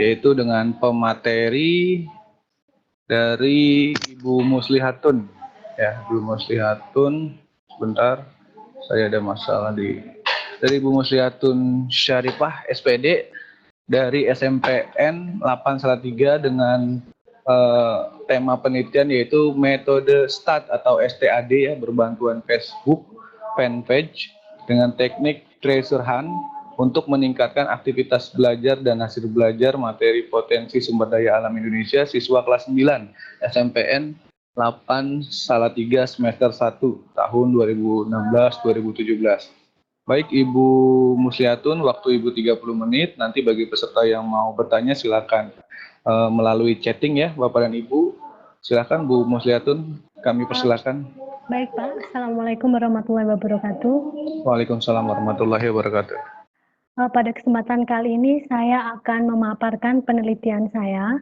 yaitu dengan pemateri dari Ibu Muslihatun. Ya, Ibu Muslihatun, sebentar, saya ada masalah dari Ibu Muslihatun Syarifah, SPD, dari SMPN 8 dengan tema penelitian yaitu metode STAT atau STAD ya, berbantuan Facebook fanpage dengan teknik treasure hunt untuk meningkatkan aktivitas belajar dan hasil belajar materi potensi sumber daya alam Indonesia siswa kelas 9 SMPN 8 semester 1 tahun 2016-2017. Baik Ibu Muslihatun, waktu Ibu 30 menit. Nanti bagi peserta yang mau bertanya silakan melalui chatting ya Bapak dan Ibu. Silakan Bu Muslihatun, kami persilakan. Baik Pak, Assalamualaikum warahmatullahi wabarakatuh. Waalaikumsalam warahmatullahi wabarakatuh. Pada kesempatan kali ini saya akan memaparkan penelitian saya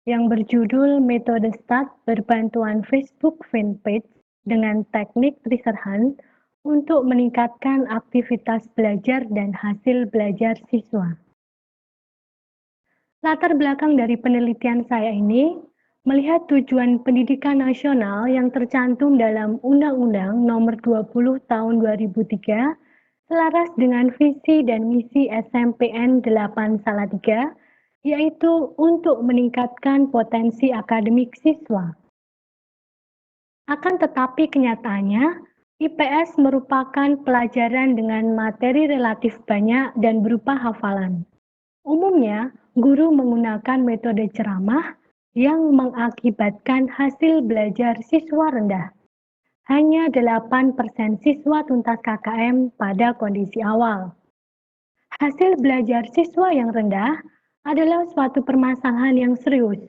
yang berjudul Metode STAT berbantuan Facebook fanpage dengan teknik treasure hunt untuk meningkatkan aktivitas belajar dan hasil belajar siswa. Latar belakang dari penelitian saya ini melihat tujuan pendidikan nasional yang tercantum dalam Undang-Undang Nomor 20 Tahun 2003 selaras dengan visi dan misi SMPN 8/3, yaitu untuk meningkatkan potensi akademik siswa. Akan tetapi kenyataannya, IPS merupakan pelajaran dengan materi relatif banyak dan berupa hafalan. Umumnya, guru menggunakan metode ceramah yang mengakibatkan hasil belajar siswa rendah. Hanya 8% siswa tuntas KKM pada kondisi awal. Hasil belajar siswa yang rendah adalah suatu permasalahan yang serius.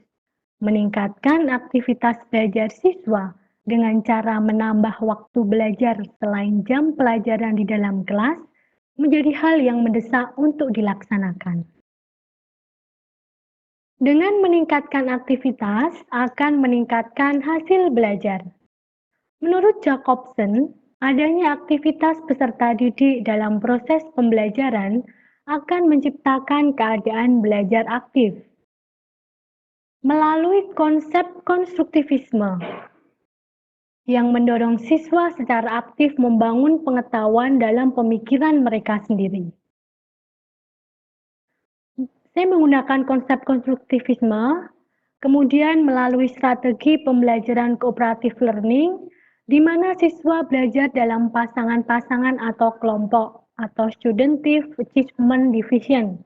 Meningkatkan aktivitas belajar siswa dengan cara menambah waktu belajar selain jam pelajaran di dalam kelas menjadi hal yang mendesak untuk dilaksanakan. Dengan meningkatkan aktivitas akan meningkatkan hasil belajar. Menurut Jacobson, adanya aktivitas peserta didik dalam proses pembelajaran akan menciptakan keadaan belajar aktif. Melalui konsep konstruktivisme yang mendorong siswa secara aktif membangun pengetahuan dalam pemikiran mereka sendiri. Saya menggunakan konsep konstruktivisme, kemudian melalui strategi pembelajaran cooperative learning, di mana siswa belajar dalam pasangan-pasangan atau kelompok atau Studentive Achievement Division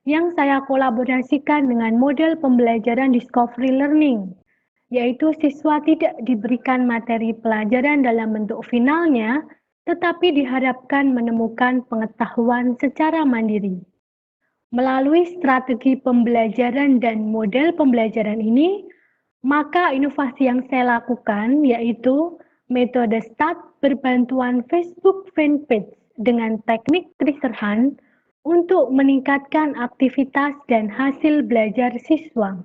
yang saya kolaborasikan dengan model pembelajaran discovery learning, yaitu siswa tidak diberikan materi pelajaran dalam bentuk finalnya, tetapi diharapkan menemukan pengetahuan secara mandiri. Melalui strategi pembelajaran dan model pembelajaran ini, maka inovasi yang saya lakukan yaitu metode STAT berbantuan Facebook fanpage dengan teknik treasure hunt untuk meningkatkan aktivitas dan hasil belajar siswa.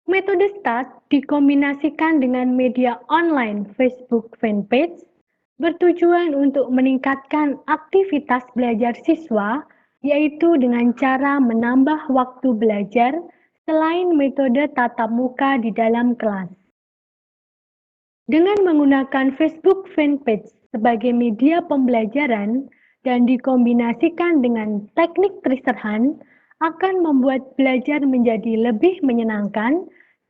Metode STAT dikombinasikan dengan media online Facebook fanpage bertujuan untuk meningkatkan aktivitas belajar siswa, yaitu dengan cara menambah waktu belajar selain metode tatap muka di dalam kelas. Dengan menggunakan Facebook fanpage sebagai media pembelajaran dan dikombinasikan dengan teknik treasure hunt akan membuat belajar menjadi lebih menyenangkan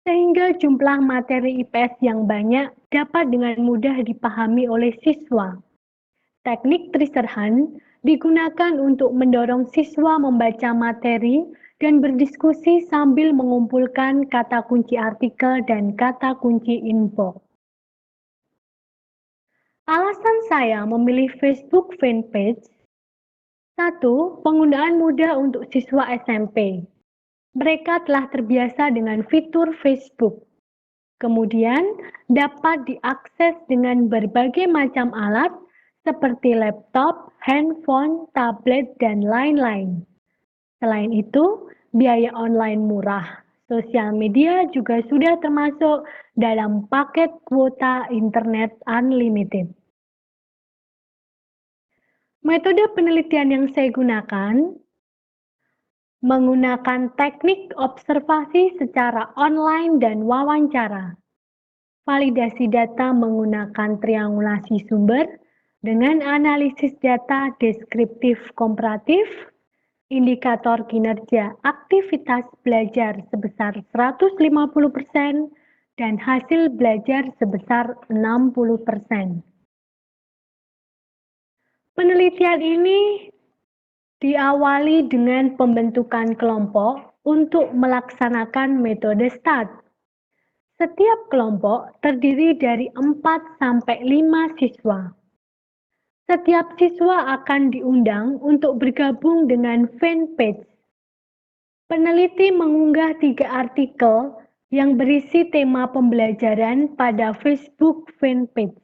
sehingga jumlah materi IPS yang banyak dapat dengan mudah dipahami oleh siswa. Teknik treasure hunt digunakan untuk mendorong siswa membaca materi dan berdiskusi sambil mengumpulkan kata kunci artikel dan kata kunci info. Alasan saya memilih Facebook fanpage: 1. Penggunaan mudah untuk siswa SMP. Mereka telah terbiasa dengan fitur Facebook. Kemudian, dapat diakses dengan berbagai macam alat seperti laptop, handphone, tablet, dan lain-lain. Selain itu, biaya online murah. Sosial media juga sudah termasuk dalam paket kuota internet unlimited. Metode penelitian yang saya gunakan menggunakan teknik observasi secara online dan wawancara. Validasi data menggunakan triangulasi sumber dengan analisis data deskriptif komparatif, indikator kinerja aktivitas belajar sebesar 150% dan hasil belajar sebesar 60%. Penelitian ini diawali dengan pembentukan kelompok untuk melaksanakan metode START. Setiap kelompok terdiri dari 4-5 siswa. Setiap siswa akan diundang untuk bergabung dengan fanpage. Peneliti mengunggah 3 artikel yang berisi tema pembelajaran pada Facebook fanpage.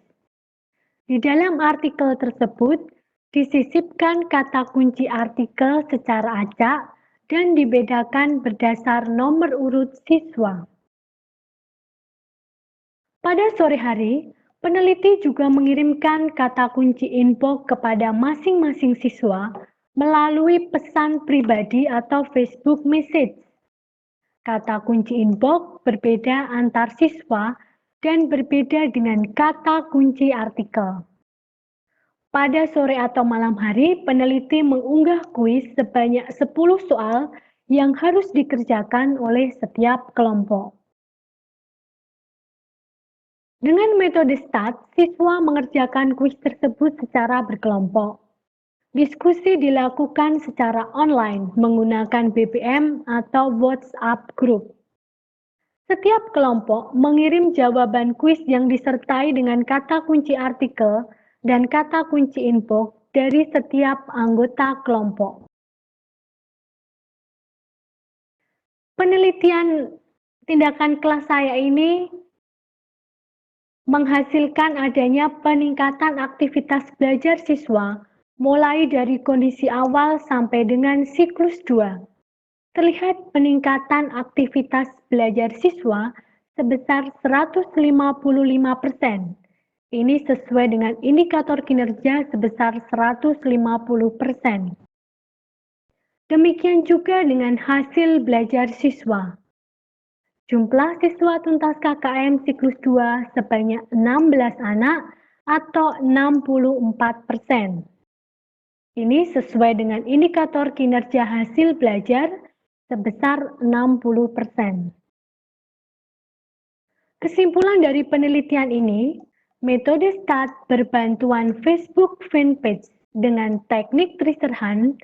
Di dalam artikel tersebut, disisipkan kata kunci artikel secara acak dan dibedakan berdasar nomor urut siswa. Pada sore hari, peneliti juga mengirimkan kata kunci info kepada masing-masing siswa melalui pesan pribadi atau Facebook Message. Kata kunci info berbeda antar siswa dan berbeda dengan kata kunci artikel. Pada sore atau malam hari, peneliti mengunggah kuis sebanyak 10 soal yang harus dikerjakan oleh setiap kelompok. Dengan metode START, siswa mengerjakan kuis tersebut secara berkelompok. Diskusi dilakukan secara online menggunakan BBM atau WhatsApp Group. Setiap kelompok mengirim jawaban kuis yang disertai dengan kata kunci artikel dan kata kunci info dari setiap anggota kelompok. Penelitian tindakan kelas saya ini menghasilkan adanya peningkatan aktivitas belajar siswa mulai dari kondisi awal sampai dengan siklus 2. Terlihat peningkatan aktivitas belajar siswa sebesar 155%. Ini sesuai dengan indikator kinerja sebesar 150%. Demikian juga dengan hasil belajar siswa. Jumlah siswa tuntas KKM siklus 2 sebanyak 16 anak atau 64%. Ini sesuai dengan indikator kinerja hasil belajar sebesar 60%. Kesimpulan dari penelitian ini, metode START berbantuan Facebook fanpage dengan teknik tracer hunt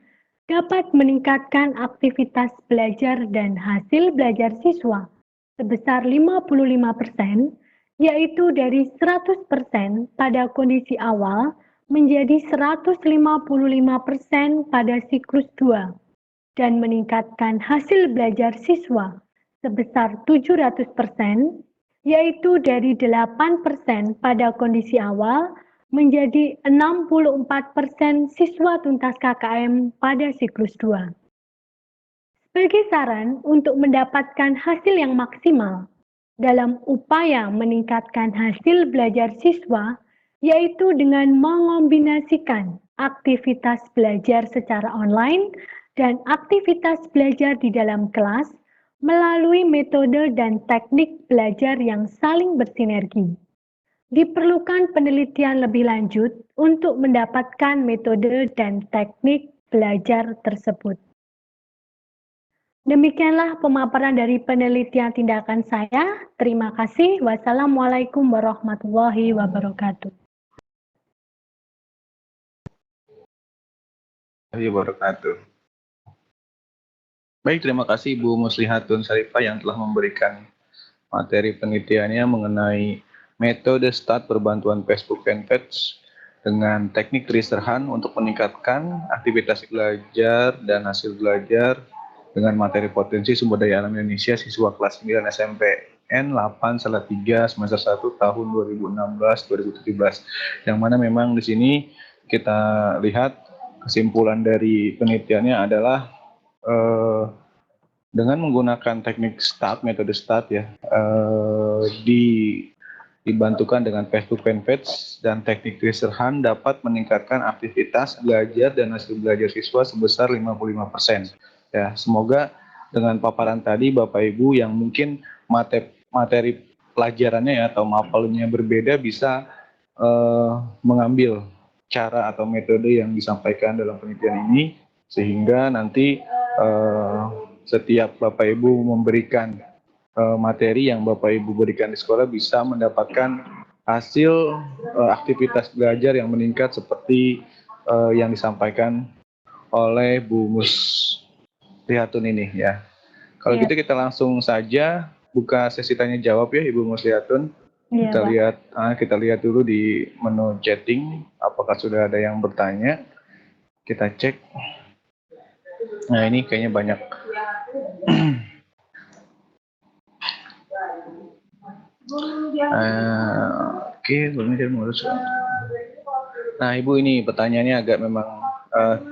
dapat meningkatkan aktivitas belajar dan hasil belajar siswa sebesar 55%, yaitu dari 100% pada kondisi awal menjadi 155% pada siklus 2 dan meningkatkan hasil belajar siswa sebesar 700%, yaitu dari 8% pada kondisi awal menjadi 64% siswa tuntas KKM pada siklus 2. Sebagai saran untuk mendapatkan hasil yang maksimal dalam upaya meningkatkan hasil belajar siswa, yaitu dengan mengombinasikan aktivitas belajar secara online dan aktivitas belajar di dalam kelas melalui metode dan teknik belajar yang saling bersinergi. Diperlukan penelitian lebih lanjut untuk mendapatkan metode dan teknik belajar tersebut. Demikianlah pemaparan dari penelitian tindakan saya. Terima kasih. Wassalamualaikum warahmatullahi wabarakatuh. Wabarakatuh. Baik, terima kasih Ibu Muslihatun Syarifah yang telah memberikan materi penelitiannya mengenai metode START berbantuan Facebook fanpage dengan teknik tracer hunt untuk meningkatkan aktivitas belajar dan hasil belajar dengan materi potensi sumber daya alam Indonesia siswa kelas 9 SMPN 8/3 semester 1 tahun 2016-2017. Yang mana memang di sini kita lihat kesimpulan dari penelitiannya adalah dengan menggunakan teknik START, metode START ya, dibantukan dengan Facebook fanpage dan teknik tracer hunt dapat meningkatkan aktivitas belajar dan hasil belajar siswa sebesar 55%. Ya, semoga dengan paparan tadi Bapak Ibu yang mungkin materi pelajarannya ya atau mapelnya berbeda bisa mengambil cara atau metode yang disampaikan dalam penelitian ini sehingga nanti setiap Bapak Ibu memberikan materi yang Bapak Ibu berikan di sekolah bisa mendapatkan hasil aktivitas belajar yang meningkat seperti yang disampaikan oleh Bu Muslihatun ini ya. Kalau Iya, gitu kita langsung saja buka sesi tanya jawab ya Ibu Muslihatun. iya, Pak. Kita lihat dulu di menu chatting apakah sudah ada yang bertanya. Kita cek. Nah, ini kayaknya banyak. Oke, mengurus. Nah, Ibu ini pertanyaannya agak memang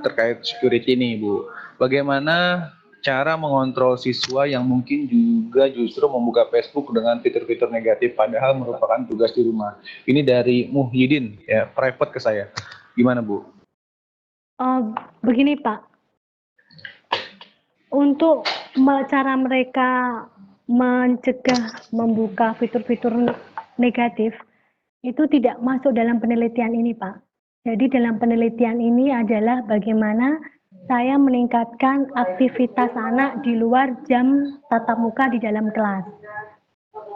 terkait security nih, Ibu. Bagaimana cara mengontrol siswa yang mungkin juga justru membuka Facebook dengan fitur-fitur negatif padahal merupakan tugas di rumah? Ini dari Muhyiddin ya, private ke saya. Gimana, Bu? Begini Pak, untuk cara mereka mencegah membuka fitur-fitur negatif itu tidak masuk dalam penelitian ini Pak. Jadi dalam penelitian ini adalah bagaimana saya meningkatkan aktivitas anak di luar jam tatap muka di dalam kelas.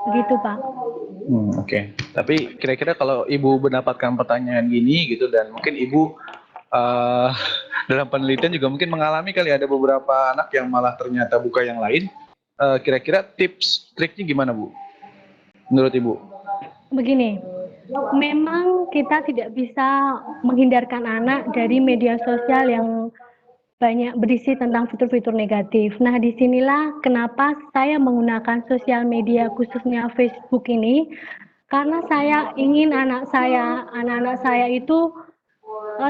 Begitu Pak. Oke. Tapi kira-kira kalau Ibu mendapatkan pertanyaan gini gitu dan mungkin Ibu uh, dalam penelitian juga mungkin mengalami kali ada beberapa anak yang malah ternyata buka yang lain. Kira-kira tips triknya gimana Bu? Menurut Ibu? Begini, memang kita tidak bisa menghindarkan anak dari media sosial yang banyak berisi tentang fitur-fitur negatif. Nah, disinilah kenapa saya menggunakan sosial media khususnya Facebook ini, karena saya ingin anak-anak saya itu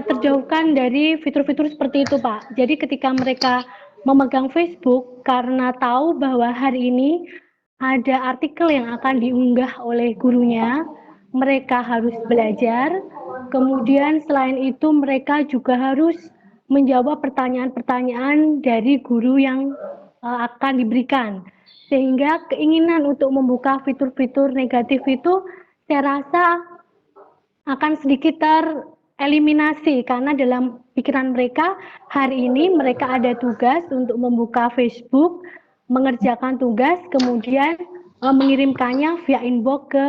terjauhkan dari fitur-fitur seperti itu, Pak. Jadi ketika mereka memegang Facebook karena tahu bahwa hari ini ada artikel yang akan diunggah oleh gurunya, mereka harus belajar. Kemudian selain itu mereka juga harus menjawab pertanyaan-pertanyaan dari guru yang akan diberikan. Sehingga keinginan untuk membuka fitur-fitur negatif itu saya rasa akan sedikit tereliminasi karena dalam pikiran mereka hari ini mereka ada tugas untuk membuka Facebook, mengerjakan tugas, kemudian mengirimkannya via inbox ke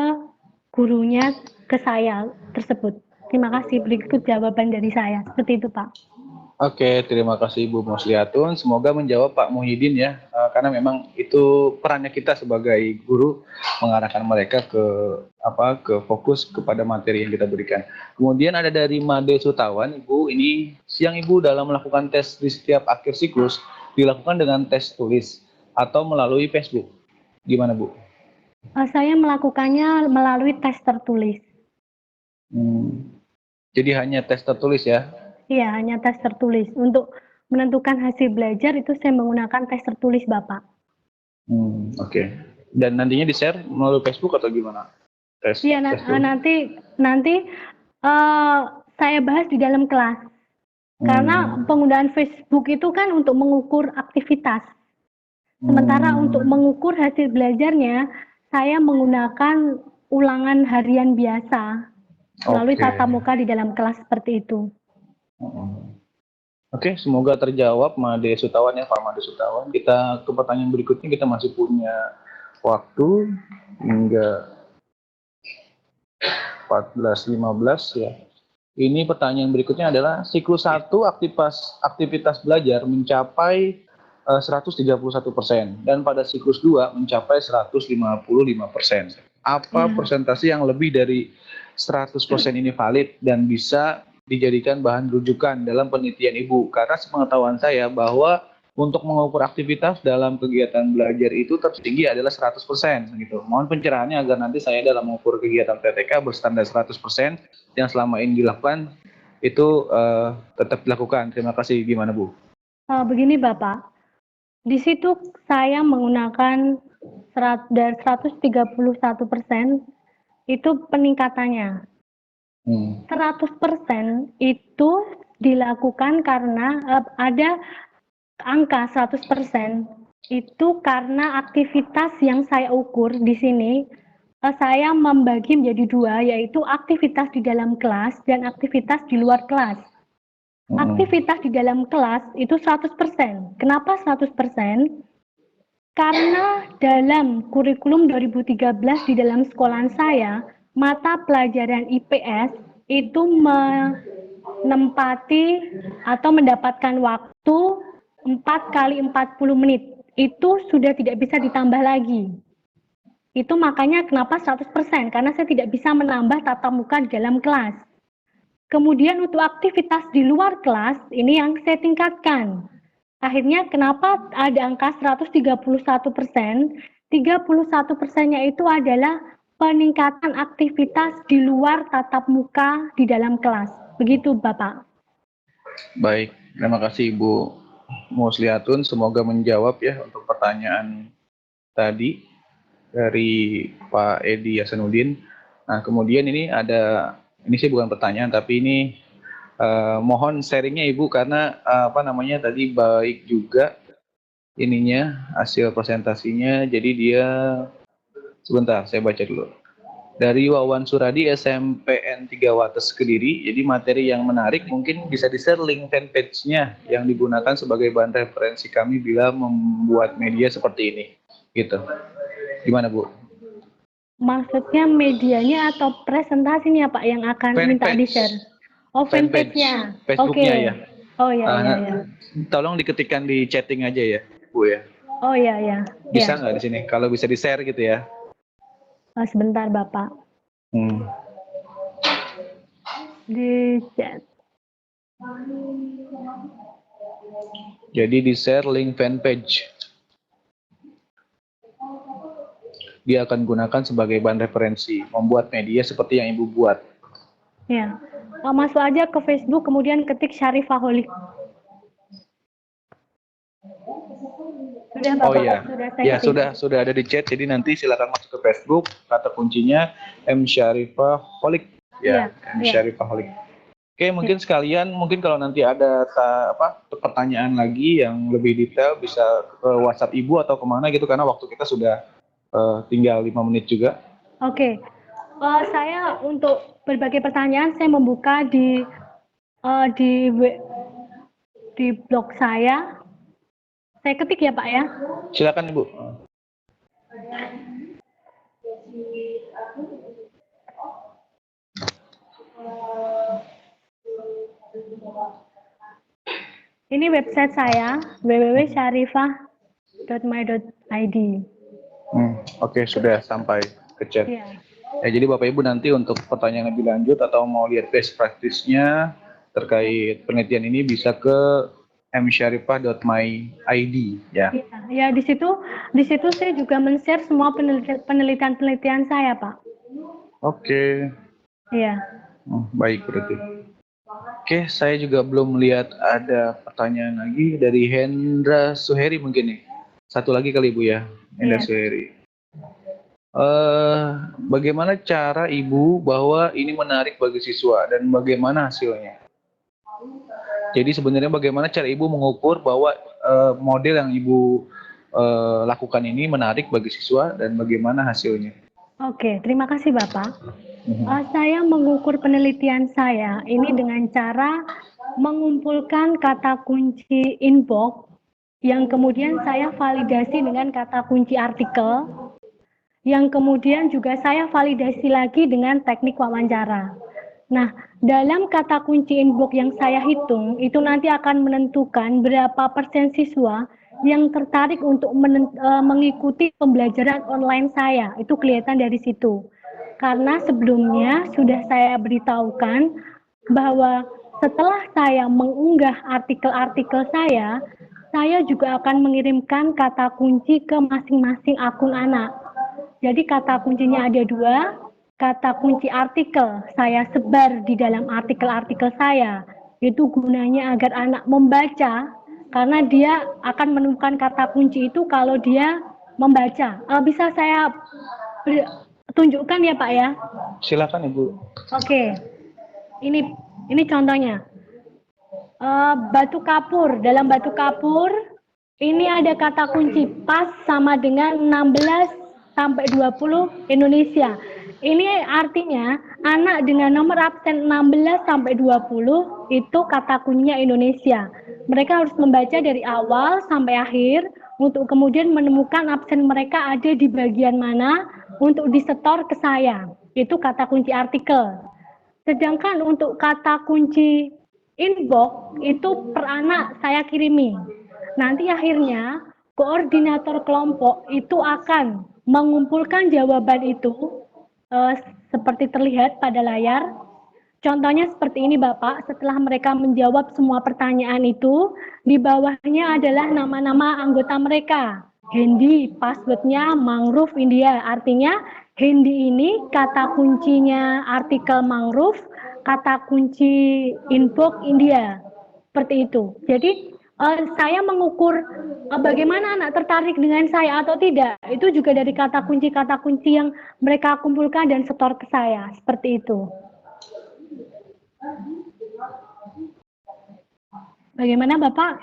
gurunya ke saya tersebut. Terima kasih. Berikut jawaban dari saya. Seperti itu, Pak. Oke, terima kasih Ibu Muslihatun. Semoga menjawab Pak Muhyiddin ya, karena memang itu perannya kita sebagai guru mengarahkan mereka ke fokus kepada materi yang kita berikan. Kemudian ada dari Made Sutawan, Ibu. Ini siang Ibu dalam melakukan tes di setiap akhir siklus dilakukan dengan tes tulis atau melalui Facebook. Gimana Bu? Saya melakukannya melalui tes tertulis. Jadi hanya tes tertulis ya? Iya, hanya tes tertulis. Untuk menentukan hasil belajar itu saya menggunakan tes tertulis, Bapak. Oke. Dan nantinya di-share melalui Facebook atau gimana? Iya, nanti saya bahas di dalam kelas. Karena penggunaan Facebook itu kan untuk mengukur aktivitas. Sementara untuk mengukur hasil belajarnya, saya menggunakan ulangan harian biasa melalui tatap muka di dalam kelas seperti itu. Oke, semoga terjawab Made Sutawan ya, Pak Made Sutawan. Kita ke pertanyaan berikutnya, kita masih punya waktu hingga 14.15 ya. Ini pertanyaan berikutnya adalah siklus 1 aktivitas belajar mencapai 131% dan pada siklus 2 mencapai 155%. Apa persentase yang lebih dari 100% ini valid dan bisa dijadikan bahan rujukan dalam penelitian Ibu? Karena sepengetahuan saya bahwa untuk mengukur aktivitas dalam kegiatan belajar itu tertinggi adalah 100% gitu. Mohon pencerahannya agar nanti saya dalam mengukur kegiatan TTK berstandar 100% yang selama ini dilakukan itu tetap dilakukan. Terima kasih. Gimana Bu? Begini Bapak, di situ saya menggunakan dari 131% itu peningkatannya. 100% itu dilakukan karena ada angka 100% itu karena aktivitas yang saya ukur di sini, saya membagi menjadi dua, yaitu aktivitas di dalam kelas dan aktivitas di luar kelas. Aktivitas di dalam kelas itu 100%. Kenapa 100%? Karena dalam kurikulum 2013 di dalam sekolahan saya, mata pelajaran IPS itu menempati atau mendapatkan waktu 4 kali 40 menit. Itu sudah tidak bisa ditambah lagi. Itu makanya kenapa 100%, karena saya tidak bisa menambah tatap muka di dalam kelas. Kemudian untuk aktivitas di luar kelas, ini yang saya tingkatkan. Akhirnya kenapa ada angka 131%? 31%-nya itu adalah peningkatan aktivitas di luar tatap muka di dalam kelas. Begitu, Bapak. Baik, terima kasih Ibu Muslihatun. Semoga menjawab ya untuk pertanyaan tadi dari Pak Edi Hasanuddin. Nah, kemudian ini sih bukan pertanyaan, tapi ini mohon sharingnya Ibu karena tadi baik juga ininya hasil presentasinya. Jadi dia sebentar saya baca dulu. Dari Wawan Suradi SMPN 3 Wates Kediri. Jadi materi yang menarik mungkin bisa di-share link fanpage-nya yang digunakan sebagai bahan referensi kami bila membuat media seperti ini. Gitu. Gimana Bu? Maksudnya medianya atau presentasinya Pak yang akan minta di-share? Oh, fanpage-nya. Facebooknya Oke. ya. Oh ya, ya. Tolong diketikkan di chatting aja ya, Bu ya. Oh ya, ya. Bisa nggak di sini? Kalau bisa di-share gitu ya. Sebentar Bapak. Di chat. Jadi di-share link fanpage. Dia akan gunakan sebagai bahan referensi membuat media seperti yang Ibu buat. Ya. Masuk aja ke Facebook kemudian ketik Syarifaholic. Sudah Bapak? Oh iya. Sudah ada di chat. Jadi nanti silakan masuk ke Facebook. Kata kuncinya M Syarifaholic ya. M Syarifaholic. Oke, mungkin sekalian, mungkin kalau nanti ada pertanyaan lagi yang lebih detail bisa ke WhatsApp Ibu atau kemana gitu, karena waktu kita sudah tinggal 5 menit juga. Oke. Saya untuk berbagai pertanyaan saya membuka di blog saya. Saya ketik ya Pak ya. Silakan Ibu. Ini website saya www.syarifah.my.id. Oke, sudah sampai ke chat. Ya, jadi Bapak Ibu nanti untuk pertanyaan lebih lanjut atau mau lihat best practice-nya terkait penelitian ini bisa ke msyarifah.my.id ya. Ya, di situ saya juga men-share semua penelitian saya, Pak. Oke. Iya. Baik berarti. Oke, saya juga belum melihat ada pertanyaan lagi dari Hendra Suheri mungkin nih. Satu lagi kali Ibu ya, Hendra Suheri. Bagaimana cara Ibu bahwa ini menarik bagi siswa dan bagaimana hasilnya? Jadi sebenarnya bagaimana cara Ibu mengukur bahwa model yang Ibu lakukan ini menarik bagi siswa dan bagaimana hasilnya? Oke, terima kasih Bapak. Saya mengukur penelitian saya ini dengan cara mengumpulkan kata kunci inbox yang kemudian saya validasi dengan kata kunci artikel, yang kemudian juga saya validasi lagi dengan teknik wawancara. Nah, dalam kata kunci inbox yang saya hitung, itu nanti akan menentukan berapa persen siswa yang tertarik untuk mengikuti pembelajaran online saya. Itu kelihatan dari situ. Karena sebelumnya sudah saya beritahukan bahwa setelah saya mengunggah artikel-artikel saya juga akan mengirimkan kata kunci ke masing-masing akun anak. Jadi kata kuncinya ada dua, kata kunci artikel saya sebar di dalam artikel-artikel saya. Itu gunanya agar anak membaca, karena dia akan menemukan kata kunci itu kalau dia membaca. Bisa saya tunjukkan ya Pak ya? Silakan Ibu. Oke, ini contohnya. Batu kapur, dalam batu kapur Ini ada kata kunci pas sama dengan 16 sampai 20 Indonesia. Ini artinya anak dengan nomor absen 16 sampai 20 itu kata kuncinya Indonesia. Mereka harus membaca dari awal sampai akhir untuk kemudian menemukan absen mereka ada di bagian mana untuk disetor ke saya. Itu kata kunci artikel. Sedangkan untuk kata kunci inbox itu per anak saya kirimi. Nanti akhirnya koordinator kelompok itu akan mengumpulkan jawaban itu eh, seperti terlihat pada layar. Contohnya seperti ini Bapak, setelah mereka menjawab semua pertanyaan itu, di bawahnya adalah nama-nama anggota mereka. Hendy, passwordnya Mangrove India, artinya Hendy ini kata kuncinya artikel Mangrove, kata kunci inbox India, seperti itu. Jadi saya mengukur bagaimana anak tertarik dengan saya atau tidak, itu juga dari kata kunci yang mereka kumpulkan dan setor ke saya, seperti itu. Bagaimana Bapak?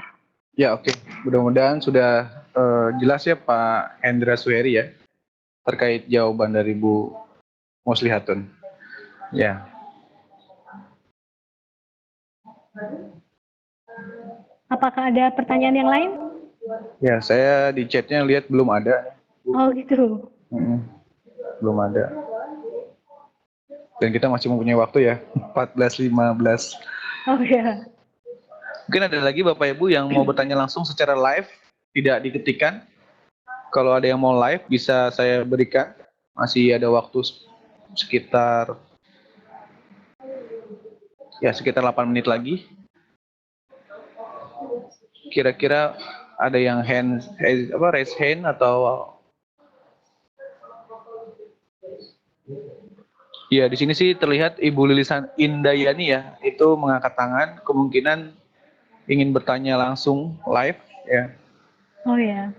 Ya, oke. Mudah-mudahan sudah jelas ya Pak Hendra Suheri ya terkait jawaban dari Bu Muslihatun. Ya. Apakah ada pertanyaan yang lain? Ya, saya di chatnya lihat belum ada. Oh gitu. Belum ada. Dan kita masih mempunyai waktu ya, 14.15. Oh ya. Mungkin ada lagi Bapak Ibu yang mau bertanya langsung secara live, tidak diketikkan. Kalau ada yang mau live bisa saya berikan. Masih ada waktu sekitar 8 menit lagi. Kira-kira ada yang raise hand atau ya, di sini sih terlihat Ibu Lilisan Indayani ya, itu mengangkat tangan, kemungkinan ingin bertanya langsung live ya. Oh ya.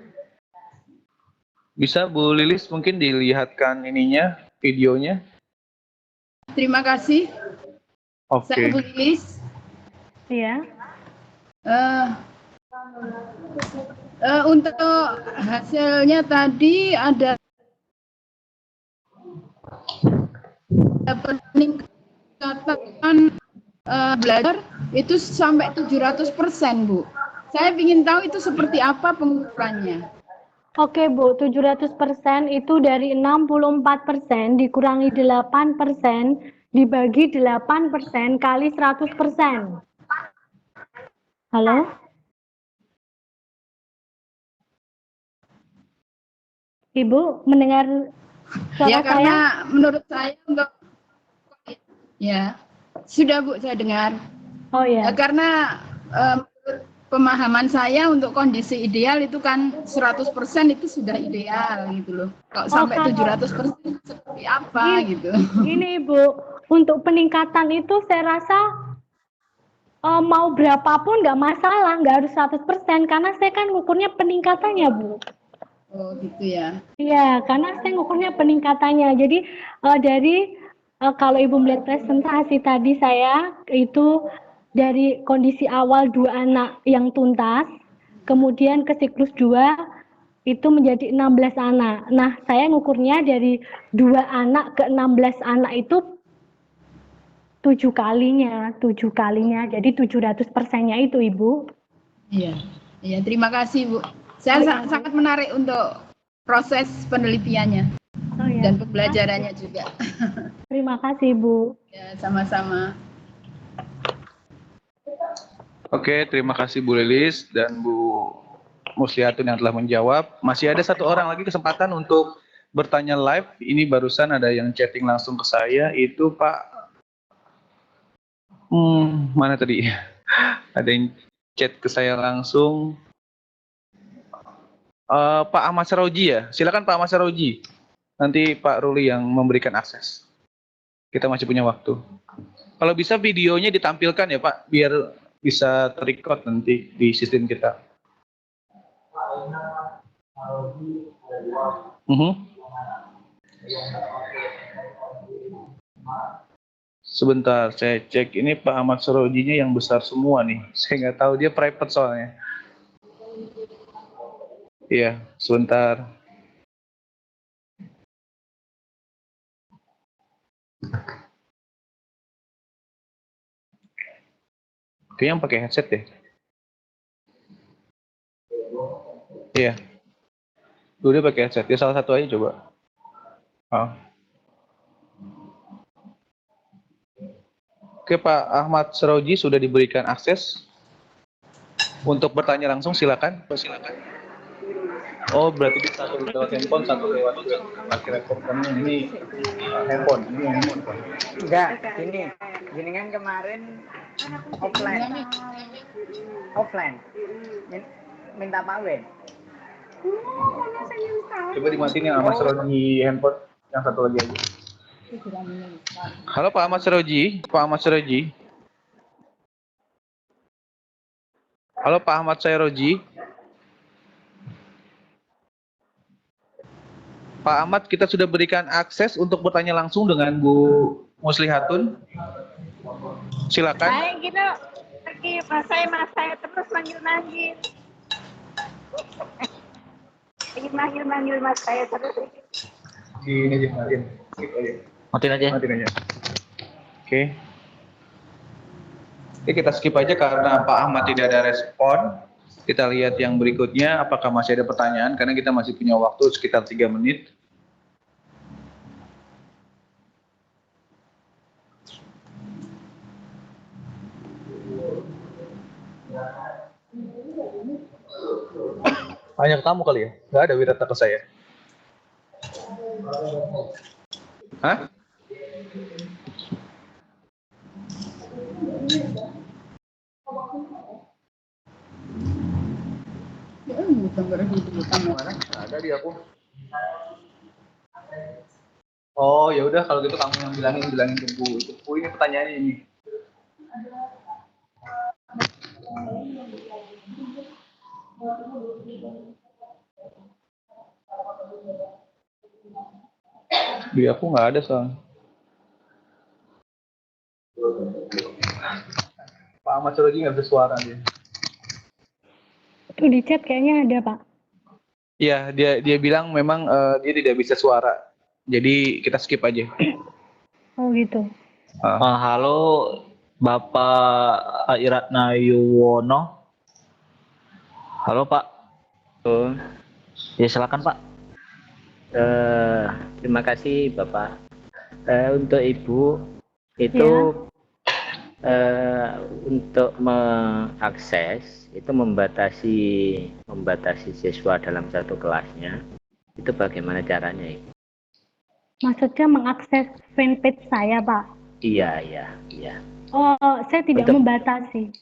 Bisa Bu Lilis mungkin dilihatkan ininya, videonya. Terima kasih. Oke. Saya Bu Lilis. Iya. Untuk hasilnya tadi ada peningkatan belajar itu sampai 700%, Bu. Saya ingin tahu itu seperti apa pengukurannya. Oke Bu, 700% itu dari 64% dikurangi 8% dibagi 8% kali 100%. Halo? Ibu mendengar suara Ya, karena saya? menurut saya untuk ya sudah Bu, saya dengar. Oh ya. Karena menurut pemahaman saya untuk kondisi ideal itu kan 100% itu sudah ideal gitu loh. Kalau sampai 700% seperti apa gitu. Gini Ibu, untuk peningkatan itu saya rasa mau berapapun nggak masalah, nggak harus 100% karena saya kan ngukurnya peningkatannya Bu. Oh gitu ya. Iya, karena saya ngukurnya peningkatannya. Jadi kalau Ibu melihat presentasi tadi saya itu dari kondisi awal 2 anak yang tuntas, kemudian ke siklus 2 itu menjadi 16 anak. Nah, saya ngukurnya dari 2 anak ke 16 anak itu 7 kalinya. Jadi 700%-nya itu, Ibu. Iya. Iya, terima kasih, Bu. Saya sangat menarik untuk proses penelitiannya. Oh, ya. Dan pembelajarannya juga. Terima kasih, Bu. Ya, sama-sama. Oke, terima kasih Bu Lilis dan Bu Muslihatun yang telah menjawab. Masih ada satu orang lagi kesempatan untuk bertanya live. Ini barusan ada yang chatting langsung ke saya, itu Pak mana tadi? Ada yang chat ke saya langsung. Pak Ahmad Saroji ya. Silakan Pak Ahmad Saroji. Nanti Pak Ruli yang memberikan akses. Kita masih punya waktu. Kalau bisa videonya ditampilkan ya Pak, biar bisa terrecord nanti di sistem kita. Sebentar, saya cek. Ini Pak Ahmad Sarojinya yang besar semua nih. Saya nggak tahu, dia private soalnya. Iya, sebentar. Kayaknya pakai headset deh. Iya. Udah pakai headset. Ya salah satu aja coba. Ah. Oke, Pak Ahmad Seroji sudah diberikan akses untuk bertanya langsung, silakan. Silakan. Oh, berarti satu lewat handphone, satu lewat pakai laptop. Karena ini handphone, ini handphone. Enggak, gini kan kemarin offline, minta pawai. Coba dimatiin yang Ahmad Seroji handphone, yang satu lagi aja. Halo Pak Ahmad Seroji, Pak Ahmad Seroji. Halo Pak Ahmad Seroji. Pak Ahmad, kita sudah berikan akses untuk bertanya langsung dengan Bu Muslihatun. Silakan. Baik gitu, pergi mas saya terus manggil. Ingin manggil mas saya terus. Ini aja, matiin. Matiin aja. Matiin aja. Oke. Oke, kita skip aja karena Pak Ahmad tidak ada respon. Kita lihat yang berikutnya, apakah masih ada pertanyaan, karena kita masih punya waktu sekitar 3 menit. Banyak tamu kali ya? Nggak ada Wirata ke saya. Hah? Ada di aku. Oh ya udah, kalau gitu kamu yang bilangin ke Bu. Bu, ini pertanyaannya ini. Di aku nggak ada soalnya. Pak Ahmad Seroji nggak bisa suara dia. Tuh di chat kayaknya ada, Pak. Iya, dia bilang memang dia tidak bisa suara. Jadi kita skip aja. Oh gitu. Halo Bapak Iratna Yuwono. Halo Pak. Ya silakan Pak. Terima kasih Bapak. Untuk Ibu itu untuk mengakses itu membatasi siswa dalam satu kelasnya. Itu bagaimana caranya Ibu? Maksudnya mengakses fanpage saya, Pak? Iya. Oh, saya tidak membatasi.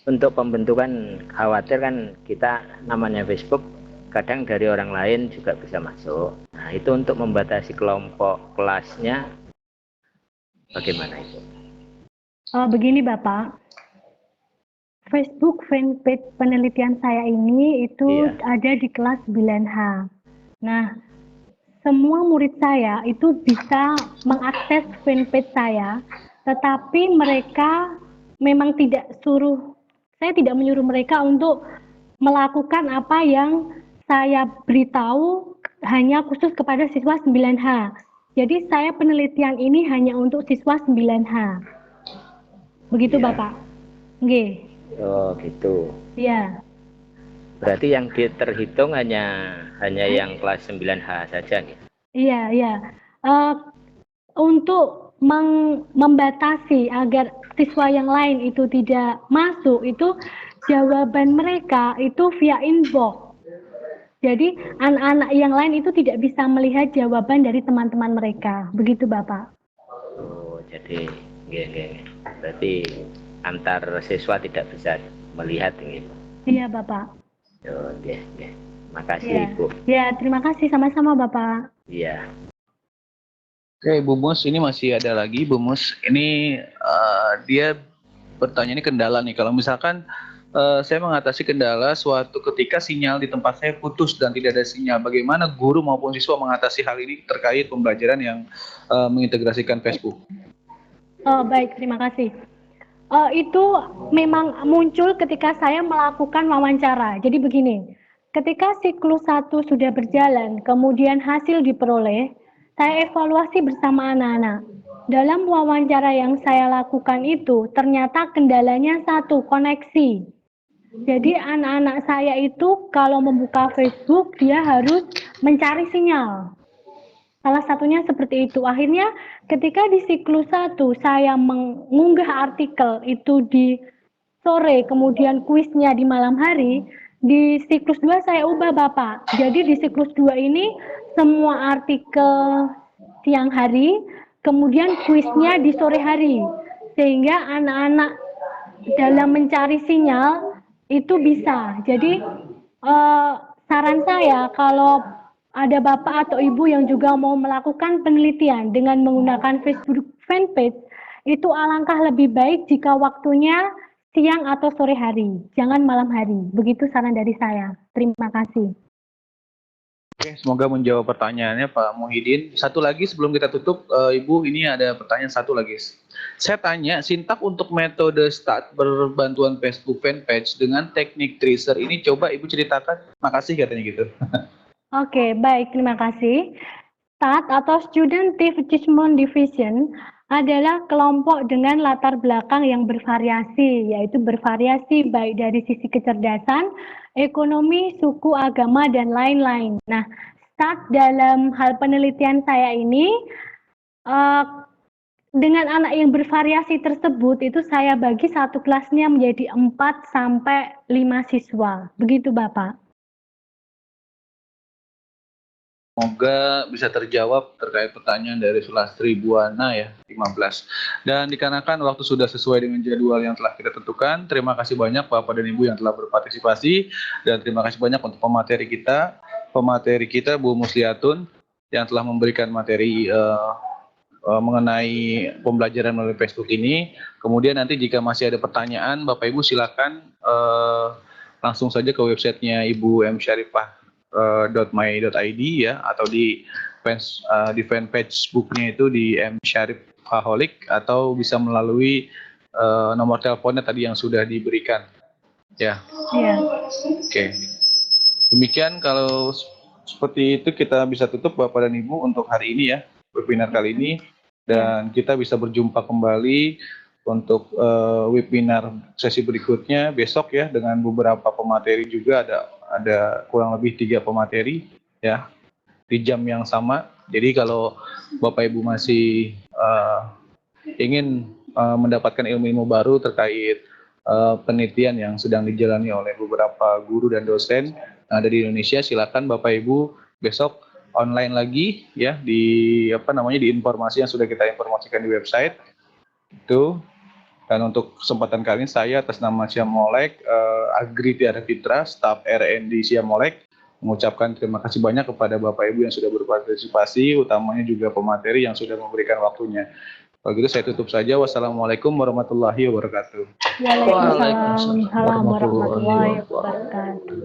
Untuk pembentukan, khawatir kan kita namanya Facebook, kadang dari orang lain juga bisa masuk. Nah, itu untuk membatasi kelompok kelasnya, bagaimana itu? Begini Bapak, Facebook fanpage penelitian saya ini itu ada di kelas 9H. Nah, semua murid saya itu bisa mengakses fanpage saya, tetapi mereka memang saya tidak menyuruh mereka untuk melakukan apa yang saya beritahu hanya khusus kepada siswa 9H. Jadi saya penelitian ini hanya untuk siswa 9H. Begitu Bapak? Nggih. Oh gitu. Iya. Berarti yang terhitung hanya yang kelas 9H saja gitu. Iya. Untuk membatasi agar siswa yang lain itu tidak masuk, itu jawaban mereka itu via inbox. Jadi anak-anak yang lain itu tidak bisa melihat jawaban dari teman-teman mereka. Begitu Bapak. Oh, jadi berarti antar siswa tidak bisa melihat gitu. Iya Bapak. Oh, makasih Ibu. Ya, terima kasih sama-sama Bapak. Iya. Oke, Bu Mus, ini masih ada lagi Bu Mus. Ini dia bertanya ini kendala nih. Kalau misalkan saya mengatasi kendala suatu ketika sinyal di tempat saya putus dan tidak ada sinyal, bagaimana guru maupun siswa mengatasi hal ini terkait pembelajaran yang mengintegrasikan Facebook? Oh, baik, terima kasih. Itu memang muncul ketika saya melakukan wawancara. Jadi begini, Ketika siklus 1 sudah berjalan, kemudian hasil diperoleh, saya evaluasi bersama anak-anak. Dalam wawancara yang saya lakukan itu, ternyata kendalanya satu, koneksi. Jadi anak-anak saya itu kalau membuka Facebook, dia harus mencari sinyal. Salah satunya seperti itu. Akhirnya ketika di siklus 1 saya mengunggah artikel itu di sore, kemudian kuisnya di malam hari, di siklus 2 saya ubah Bapak. Jadi di siklus 2 ini semua artikel siang hari, kemudian kuisnya di sore hari. Sehingga anak-anak dalam mencari sinyal itu bisa. Jadi saran saya kalau ada bapak atau ibu yang juga mau melakukan penelitian dengan menggunakan Facebook fanpage, itu alangkah lebih baik jika waktunya siang atau sore hari, jangan malam hari. Begitu saran dari saya. Terima kasih. Oke, semoga menjawab pertanyaannya Pak Muhyiddin. Satu lagi sebelum kita tutup, Ibu, ini ada pertanyaan satu lagi. Saya tanya, sintak untuk metode start berbantuan Facebook fanpage dengan teknik tracer ini coba Ibu ceritakan. Makasih katanya gitu. Oke, baik, terima kasih. STAT atau Student Achievement Division adalah kelompok dengan latar belakang yang bervariasi, yaitu bervariasi baik dari sisi kecerdasan, ekonomi, suku, agama, dan lain-lain. Nah, STAT dalam hal penelitian saya ini, dengan anak yang bervariasi tersebut, itu saya bagi satu kelasnya menjadi 4 sampai 5 siswa. Begitu, Bapak. Semoga bisa terjawab terkait pertanyaan dari Sulastri Buana ya, 15. Dan dikarenakan waktu sudah sesuai dengan jadwal yang telah kita tentukan, terima kasih banyak Bapak dan Ibu yang telah berpartisipasi, dan terima kasih banyak untuk pemateri kita Bu Muslihatun yang telah memberikan materi mengenai pembelajaran melalui Facebook ini. Kemudian nanti jika masih ada pertanyaan, Bapak Ibu silakan langsung saja ke websitenya Ibu M. Syarifah .my.id ya, atau di fanpage Facebooknya itu di M Syarifaholic, atau bisa melalui nomor teleponnya tadi yang sudah diberikan ya. Iya. Oke. Demikian, kalau seperti itu kita bisa tutup Bapak dan Ibu untuk hari ini ya, webinar kali ini, dan kita bisa berjumpa kembali untuk webinar sesi berikutnya besok ya, dengan beberapa pemateri juga, ada kurang lebih 3 pemateri ya di jam yang sama. Jadi kalau Bapak Ibu masih ingin mendapatkan ilmu-ilmu baru terkait penelitian yang sedang dijalani oleh beberapa guru dan dosen yang ada di Indonesia, silakan Bapak Ibu besok online lagi ya, di di informasi yang sudah kita informasikan di website itu. Dan untuk kesempatan kali ini saya atas nama Syamolek, Agri Tiara Fitra, staf R&D Syamolek, mengucapkan terima kasih banyak kepada Bapak Ibu yang sudah berpartisipasi, utamanya juga pemateri yang sudah memberikan waktunya. Kalau gitu saya tutup saja. Wassalamualaikum warahmatullahi wabarakatuh. Waalaikumsalam warahmatullahi wabarakatuh.